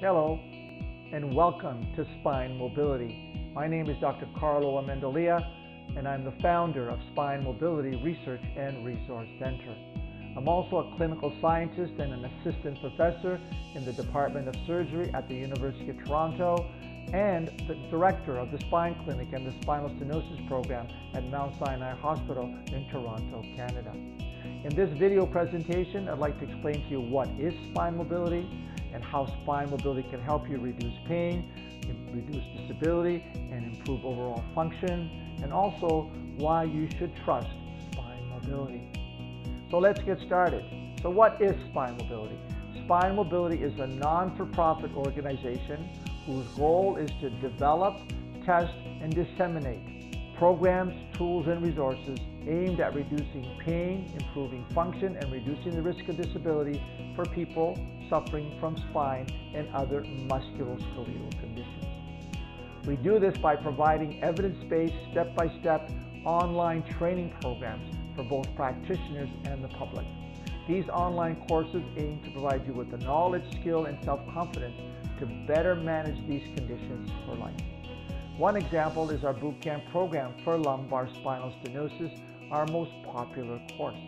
Hello, and welcome to Spinemobility. My name is Dr. Carlo Ammendolia, and I'm the founder of Spinemobility Research and Resource Center. I'm also a clinical scientist and an assistant professor in the Department of Surgery at the University of Toronto, and the director of the Spine Clinic and the Spinal Stenosis program at Mount Sinai Hospital in Toronto, Canada. In this video presentation, I'd like to explain to you what is spine mobility and how spine mobility can help you reduce pain, reduce disability, and improve overall function, and also why you should trust spine mobility. So let's get started. So what is spine mobility? Spine mobility is a non-for-profit organization whose goal is to develop, test, and disseminate programs, tools, and resources aimed at reducing pain, improving function, and reducing the risk of disability for people suffering from spine and other musculoskeletal conditions. We do this by providing evidence-based, step-by-step online training programs for both practitioners and the public. These online courses aim to provide you with the knowledge, skill, and self-confidence to better manage these conditions for life. One example is our bootcamp program for lumbar spinal stenosis, our most popular course.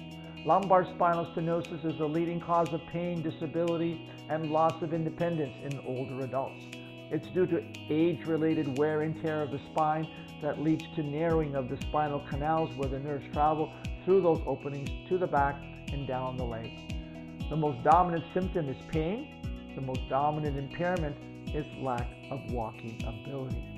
Lumbar spinal stenosis is the leading cause of pain, disability, and loss of independence in older adults. It's due to age-related wear and tear of the spine that leads to narrowing of the spinal canals where the nerves travel through those openings to the back and down the leg. The most dominant symptom is pain. The most dominant impairment is lack of walking ability.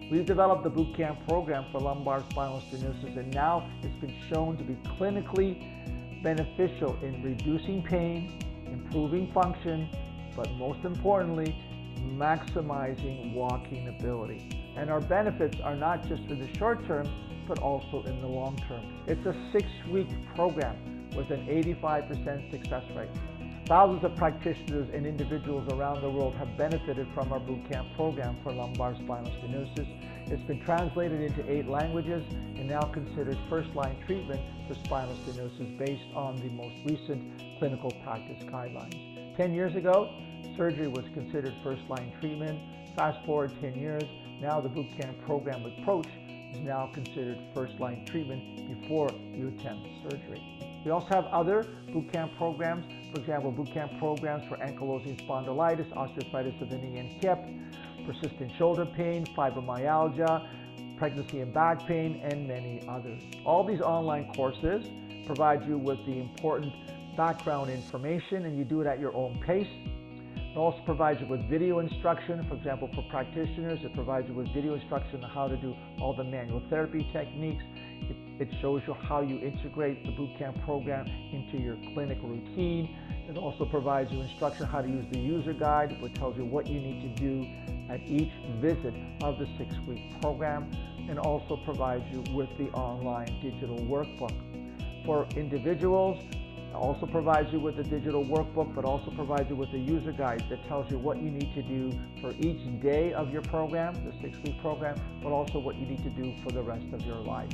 We've developed the bootcamp program for lumbar spinal stenosis, and now it's been shown to be clinically beneficial in reducing pain, improving function, but most importantly, maximizing walking ability. And our benefits are not just for the short term, but also in the long term. It's a 6-week program with an 85% success rate. Thousands of practitioners and individuals around the world have benefited from our bootcamp program for lumbar spinal stenosis. It's been translated into 8 languages and now considered first-line treatment for spinal stenosis based on the most recent clinical practice guidelines. 10 years ago, surgery was considered first-line treatment. Fast forward 10 years, now the bootcamp program approach is now considered first-line treatment before you attempt surgery. We also have other bootcamp programs, for example, bootcamp programs for ankylosing spondylitis, osteoarthritis of the knee and hip, persistent shoulder pain, fibromyalgia, pregnancy and back pain, and many others. All these online courses provide you with the important background information, and you do it at your own pace. It also provides you with video instruction. For example, for practitioners, it provides you with video instruction on how to do all the manual therapy techniques. It shows you how you integrate the bootcamp program into your clinic routine. It also provides you instruction on how to use the user guide, which tells you what you need to do at each visit of the 6-week program, and also provides you with the online digital workbook. For individuals, it also provides you with the digital workbook, but also provides you with a user guide that tells you what you need to do for each day of your program, the 6-week program, but also what you need to do for the rest of your life.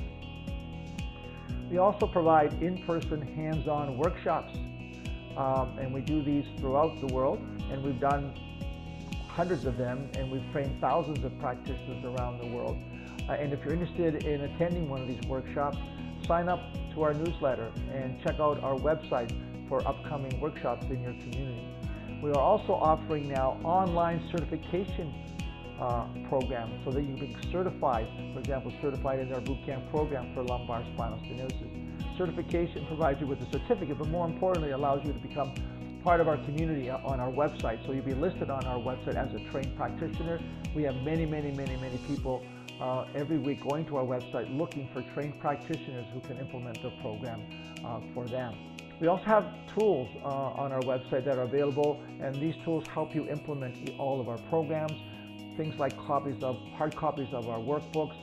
We also provide in-person hands-on workshops, and we do these throughout the world, and we've done hundreds of them, and we've trained thousands of practitioners around the world. And if you're interested in attending one of these workshops, sign up to our newsletter and check out our website for upcoming workshops in your community. We are also offering now online certification programs so that you can be certified, for example, certified in our bootcamp program for lumbar spinal stenosis. Certification provides you with a certificate, but more importantly, allows you to become part of our community on our website. So you'll be listed on our website as a trained practitioner. We have many people every week going to our website looking for trained practitioners who can implement the program for them. We also have tools on our website that are available, and these tools help you implement all of our programs. Things like hard copies of our workbooks.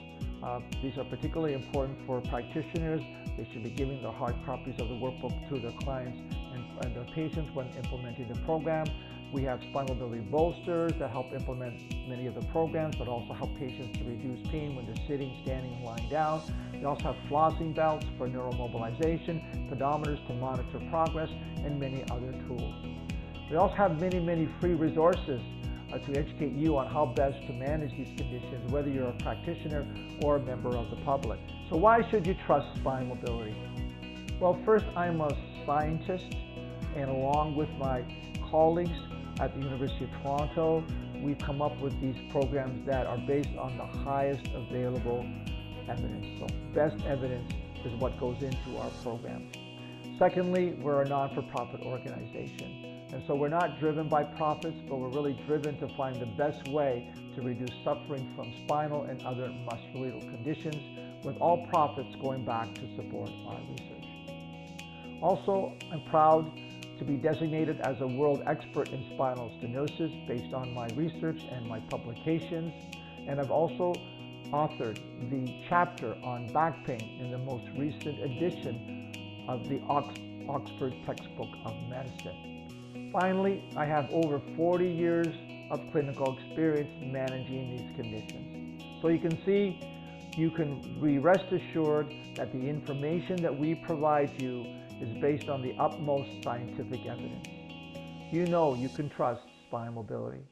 These are particularly important for practitioners. They should be giving the hard copies of the workbook to their clients and their patients when implementing the program. We have spinal mobility bolsters that help implement many of the programs, but also help patients to reduce pain when they're sitting, standing, and lying down. We also have flossing belts for neuromobilization, pedometers to monitor progress, and many other tools. We also have many free resources to educate you on how best to manage these conditions, whether you're a practitioner or a member of the public. So why should you trust Spinemobility? Well, first, I'm a scientist, and along with my colleagues at the University of Toronto, we've come up with these programs that are based on the highest available evidence. So best evidence is what goes into our programs. Secondly, we're a non-for-profit organization. And so we're not driven by profits, but we're really driven to find the best way to reduce suffering from spinal and other musculoskeletal conditions, with all profits going back to support our research. Also, I'm proud to be designated as a world expert in spinal stenosis based on my research and my publications. And I've also authored the chapter on back pain in the most recent edition of the Oxford Textbook of Medicine. Finally, I have over 40 years of clinical experience managing these conditions. So you can see, you can be rest assured that the information that we provide you is based on the utmost scientific evidence. You know you can trust Spinemobility.